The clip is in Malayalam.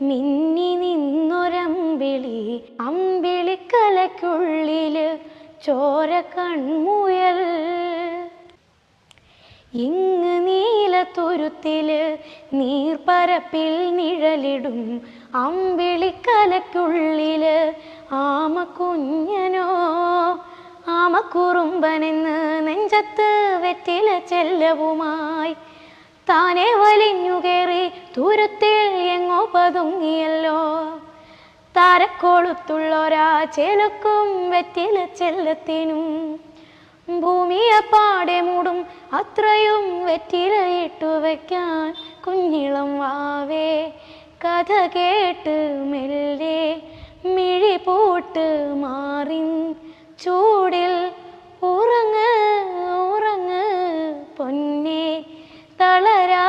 മിന്നി നിന്നൊരമ്പിളി അമ്പിളിക്കലയ്ക്കുള്ളില് ചോര കൺമുയൽ. ഇങ്ങ് നീലത്തുരുത്തില് നീർപ്പരപ്പിൽ നിഴലിടും അമ്പിളിക്കലയ്ക്കുള്ളില് ആമക്കുഞ്ഞനോ ആമക്കുറുമ്പനെന്ന് നെഞ്ചത്ത് വെറ്റില ചെല്ലവുമായി താനെ വലിഞ്ഞുകേറി തുരുത്തിൽ എങ്ങോ പതുങ്ങിയല്ലോ. താരക്കോളുത്തുള്ളൊരാ ചെലുക്കും വെറ്റില ചെല്ലത്തിനും ഭൂമിയെ പാടെ മൂടും അത്രയും വെറ്റിലയിട്ടു വയ്ക്കാൻ കുഞ്ഞിളം വാവേ കഥ കേട്ട് മെല്ലെ മിഴി പൂട്ട് മാറിൻ ചൂടിൽ ഉറങ്ങ് ഉറങ്ങ് പൊന്നേ തളരാ